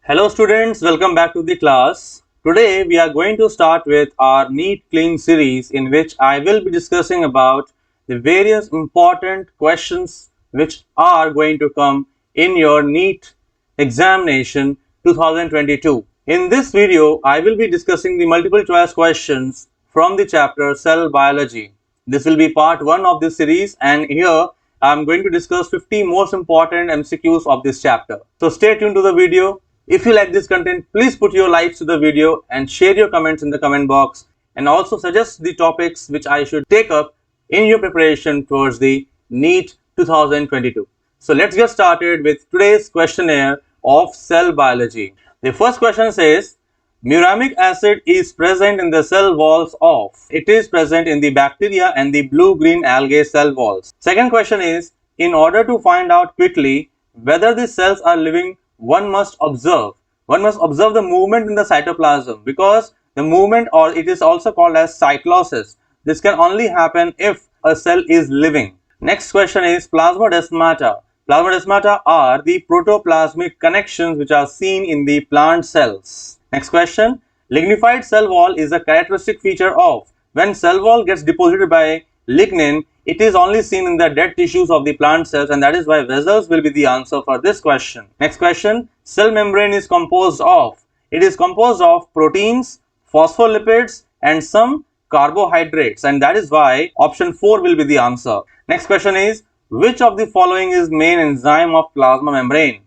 Hello students, welcome back to the class. Today we are going to start with our NEET Clean Series, in which I will be discussing about the various important questions which are going to come in your NEET examination 2022. In this video, I will be discussing the multiple choice questions from the chapter Cell Biology. This will be part 1 of this series, and here I am going to discuss 50 most important MCQs of this chapter. So stay tuned to the video. If you like this content, please put your likes to the video and share your comments in the comment box, and also suggest the topics which I should take up in your preparation towards the NEET 2022. So let's get started with today's questionnaire of cell biology. The first question says, Muramic acid is present in the cell walls of. It is present in the bacteria and the blue-green algae cell walls. Second question is, in order to find out quickly whether the cells are living, one must observe the movement in the cytoplasm, because the movement, or it is also called as cyclosis, this can only happen if a cell is living. Next question is Plasmodesmata. Plasmodesmata are the protoplasmic connections which are seen in the plant cells. Next question, lignified cell wall is a characteristic feature of. When cell wall gets deposited by lignin, it is only seen in the dead tissues of the plant cells, and that is why vessels will be the answer for this question. Next question, cell membrane is composed of. It is composed of proteins, phospholipids and some carbohydrates, and that is why option 4 will be the answer. Next question is, which of the following is main enzyme of plasma membrane?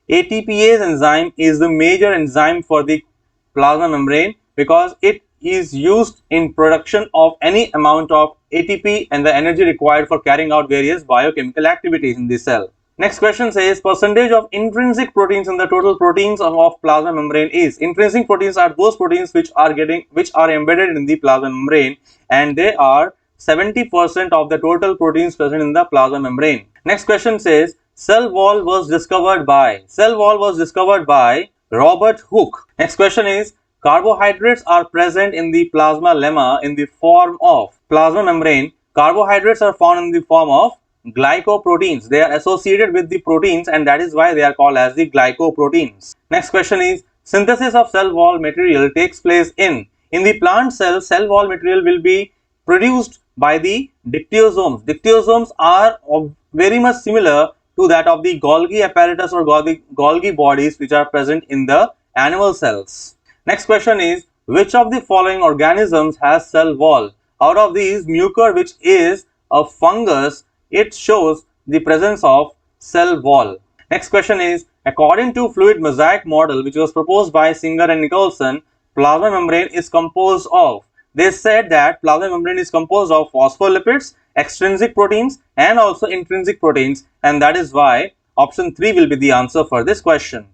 ATPase enzyme is the major enzyme for the plasma membrane because it is used in production of any amount of ATP and the energy required for carrying out various biochemical activities in the cell. Next question says, percentage of intrinsic proteins in the total proteins of plasma membrane is. Intrinsic proteins are those proteins which are embedded in the plasma membrane, and they are 70% of the total proteins present in the plasma membrane. Next question says, cell wall was discovered by. Cell wall was discovered by Robert Hooke. Next question is, carbohydrates are present in the plasmalemma in the form of plasma membrane. Carbohydrates are found in the form of glycoproteins. They are associated with the proteins, and that is why they are called as the glycoproteins. Next question is, synthesis of cell wall material takes place in. In the plant cell, cell wall material will be produced by the dictyosomes. Dictyosomes are very much similar to that of the Golgi apparatus or Golgi bodies which are present in the animal cells. Next question is, which of the following organisms has cell wall? Out of these, mucor, which is a fungus, it shows the presence of cell wall. Next question is, according to fluid mosaic model which was proposed by Singer and Nicolson, plasma membrane is composed of. They said that plasma membrane is composed of phospholipids, extrinsic proteins and also intrinsic proteins, and that is why option 3 will be the answer for this question.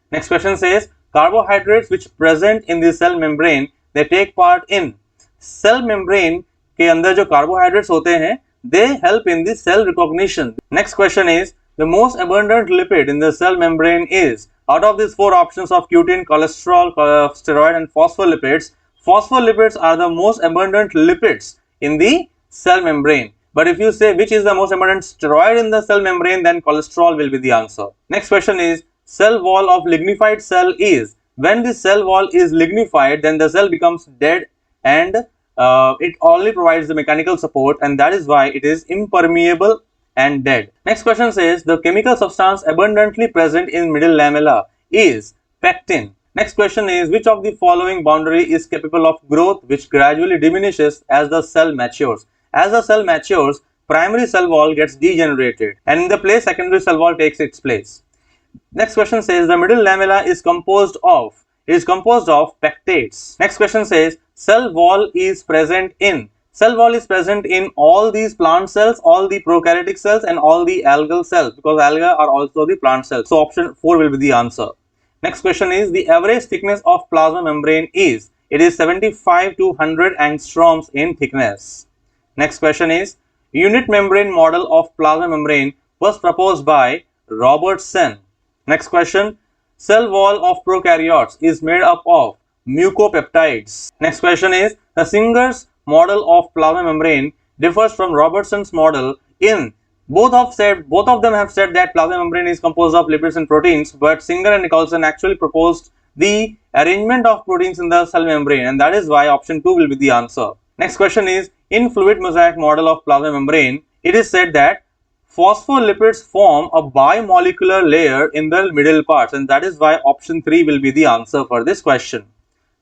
Next question says, carbohydrates which present in the cell membrane, they take part in. Cell membrane के अंदर जो carbohydrates होते हैं, they help in the cell recognition. Next question is, the most abundant lipid in the cell membrane is. Out of these 4 options of cutin, cholesterol, steroid and phospholipids, phospholipids are the most abundant lipids in the cell membrane. But if you say which is the most abundant steroid in the cell membrane, then cholesterol will be the answer. Next question is, cell wall of lignified cell is. When the cell wall is lignified, then the cell becomes dead and it only provides the mechanical support, and that is why it is impermeable and dead. Next question says, the chemical substance abundantly present in middle lamella is pectin. Next question is, which of the following boundary is capable of growth which gradually diminishes as the cell matures? As the cell matures, primary cell wall gets degenerated, and in the place secondary cell wall takes its place. Next question says, the middle lamella is composed of. It is composed of pectates. Next question says, cell wall is present in. Cell wall is present in all these plant cells, all the prokaryotic cells and all the algal cells, because algae are also the plant cells. So option 4 will be the answer. Next question is, the average thickness of plasma membrane is. It is 75 to 100 angstroms in thickness. Next question is, unit membrane model of plasma membrane was proposed by Robertson. Next question, cell wall of prokaryotes is made up of mucopeptides. Next question is, the Singer's model of plasma membrane differs from Robertson's model in Both of them have said that plasma membrane is composed of lipids and proteins, but Singer and Nicolson actually proposed the arrangement of proteins in the cell membrane, and that is why option 2 will be the answer. Next question is, in fluid mosaic model of plasma membrane, it is said that phospholipids form a bimolecular layer in the middle parts, and that is why option 3 will be the answer for this question.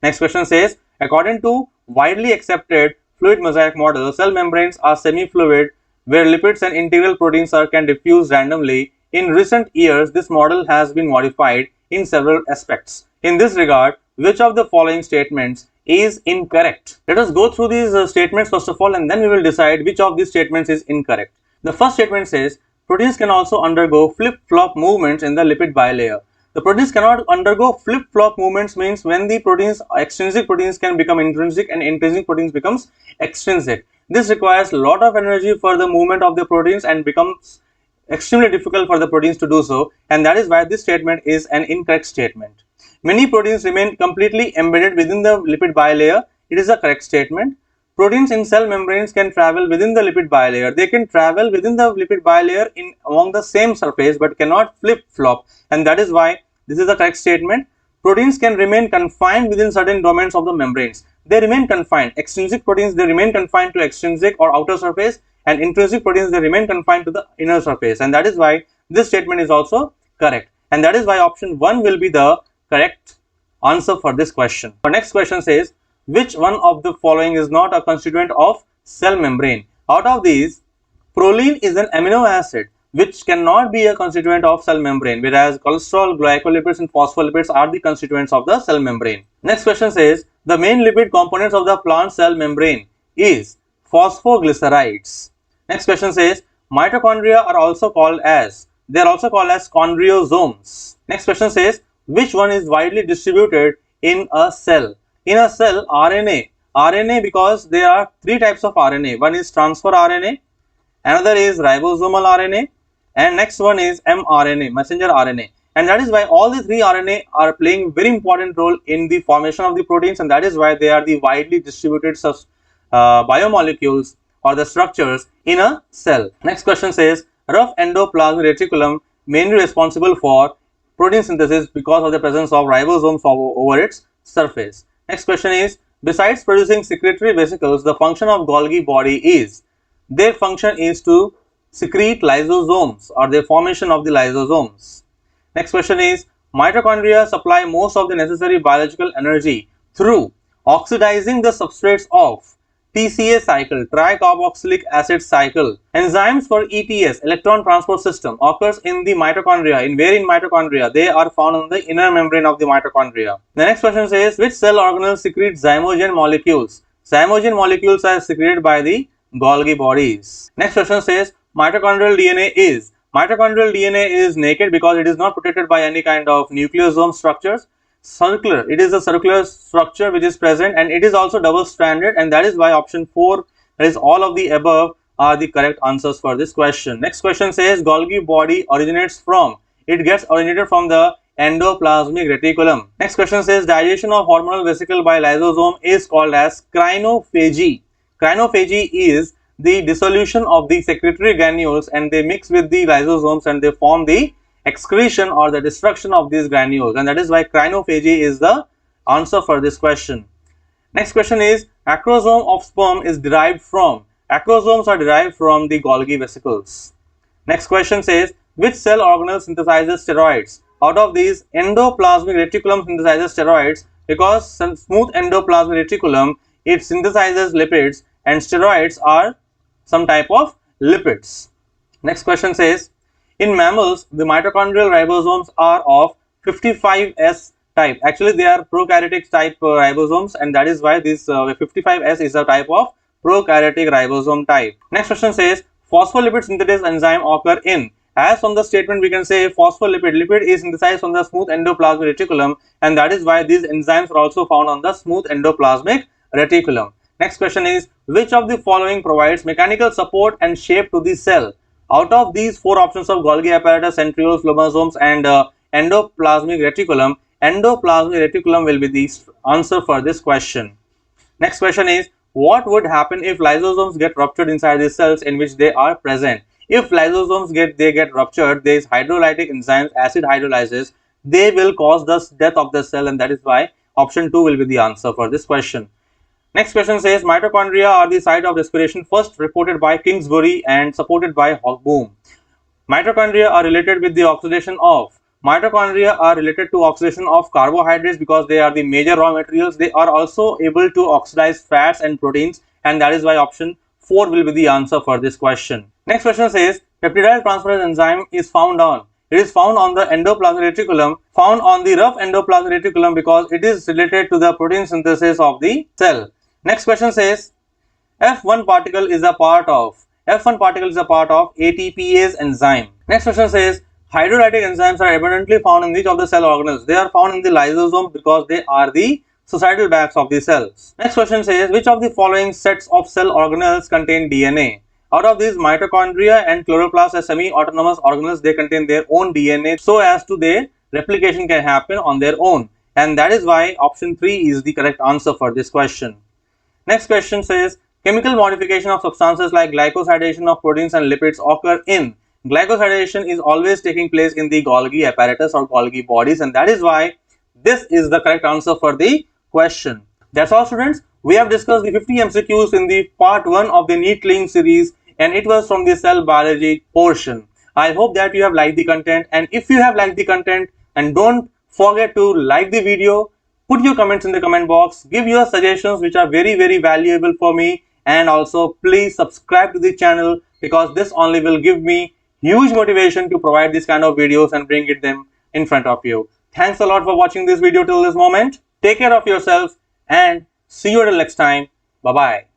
Next question says, according to widely accepted fluid mosaic model, cell membranes are semi-fluid where lipids and integral proteins can diffuse randomly. In recent years, this model has been modified in several aspects. In this regard, which of the following statements is incorrect? Let us go through these statements first of all, and then we will decide which of these statements is incorrect. The first statement says, proteins can also undergo flip-flop movements in the lipid bilayer. The proteins cannot undergo flip-flop movements means when the proteins, extrinsic proteins can become intrinsic and intrinsic proteins becomes extrinsic. This requires a lot of energy for the movement of the proteins and becomes extremely difficult for the proteins to do so, and that is why this statement is an incorrect statement. Many proteins remain completely embedded within the lipid bilayer. It is a correct statement. Proteins in cell membranes can travel within the lipid bilayer. They can travel within the lipid bilayer along the same surface but cannot flip-flop, and that is why this is the correct statement. Proteins can remain confined within certain domains of the membranes. They remain confined. Extrinsic proteins, they remain confined to extrinsic or outer surface, and intrinsic proteins, they remain confined to the inner surface, and that is why this statement is also correct, and that is why option 1 will be the correct answer for this question. Our next question says, which one of the following is not a constituent of cell membrane? Out of these, proline is an amino acid which cannot be a constituent of cell membrane, whereas cholesterol, glycolipids and phospholipids are the constituents of the cell membrane. Next question says, the main lipid components of the plant cell membrane is phosphoglycerides. Next question says, mitochondria are also called as chondriosomes. Next question says, which one is widely distributed in a cell? In a cell, RNA, because there are three types of RNA. One is transfer RNA, another is ribosomal RNA, and next one is mRNA, messenger RNA. And that is why all the three RNA are playing very important role in the formation of the proteins, and that is why they are the widely distributed biomolecules or the structures in a cell. Next question says, rough endoplasmic reticulum mainly responsible for protein synthesis because of the presence of ribosomes over its surface. Next question is, besides producing secretory vesicles, the function of Golgi body is, their function is to secrete lysosomes or the formation of the lysosomes. Next question is, mitochondria supply most of the necessary biological energy through oxidizing the substrates of TCA cycle, tricarboxylic acid cycle. Enzymes for ETS, electron transport system, occurs in the mitochondria. In mitochondria? They are found on the inner membrane of the mitochondria. The next question says, which cell organelle secretes zymogen molecules? Zymogen molecules are secreted by the Golgi bodies. Next question says, mitochondrial DNA is naked because it is not protected by any kind of nucleosome structures. Circular, it is a circular structure which is present, and it is also double stranded, and that is why option 4, that is all of the above, are the correct answers for this question. Next question says, Golgi body originated from the endoplasmic reticulum. Next question says, digestion of hormonal vesicle by lysosome is called as crinophagy. Crinophagy is the dissolution of the secretory granules, and they mix with the lysosomes and they form the excretion or the destruction of these granules, and that is why crinophagy is the answer for this question. Next question is, acrosome of sperm is derived from? Acrosomes are derived from the Golgi vesicles. Next question says, which cell organelle synthesizes steroids? Out of these, endoplasmic reticulum synthesizes steroids because smooth endoplasmic reticulum, it synthesizes lipids, and steroids are some type of lipids. Next question says, in mammals, the mitochondrial ribosomes are of 55S type. Actually, they are prokaryotic type ribosomes, and that is why this 55S is a type of prokaryotic ribosome type. Next question says, phospholipid synthesis enzyme occur in? As from the statement, we can say lipid is synthesized from the smooth endoplasmic reticulum, and that is why these enzymes are also found on the smooth endoplasmic reticulum. Next question is, which of the following provides mechanical support and shape to the cell? Out of these four options of Golgi apparatus, centrioles, chromosomes, and endoplasmic reticulum will be the answer for this question. Next question is, what would happen if lysosomes get ruptured inside the cells in which they are present? If lysosomes get ruptured, there is hydrolytic enzymes, acid hydrolysis, they will cause the death of the cell, and that is why option 2 will be the answer for this question. Next question says mitochondria are the site of respiration, first reported by Kingsbury and supported by Hooke. Mitochondria are related with the oxidation of carbohydrates because they are the major raw materials. They are also able to oxidize fats and proteins, and that is why option 4 will be the answer for this question. Next question says peptidyl transferase enzyme is found on. It is found on the endoplasmic reticulum, found on the rough endoplasmic reticulum because it is related to the protein synthesis of the cell. Next question says F1 particle is a part of ATPase enzyme. Next question says hydrolytic enzymes are abundantly found in which of the cell organelles? They are found in the lysosome because they are the societal bags of the cells. Next question says which of the following sets of cell organelles contain DNA? Out of these, mitochondria and chloroplasts are semi-autonomous organelles. They contain their own DNA so as to their replication can happen on their own, and that is why option 3 is the correct answer for this question. Next question says chemical modification of substances like glycosidation of proteins and lipids occur in. Glycosidation is always taking place in the Golgi apparatus or Golgi bodies, and that is why this is the correct answer for the question. That's all, students. We have discussed the 50 MCQs in the part 1 of the NEET Clean series, and it was from the cell biology portion. I hope that you have liked the content, and if you have liked the content, and don't forget to like the video, put your comments in the comment box, give your suggestions which are very valuable for me, and also please subscribe to the channel because this only will give me huge motivation to provide this kind of videos and bring them in front of you. Thanks a lot for watching this video till this moment. Take care of yourself and see you till next time. Bye bye.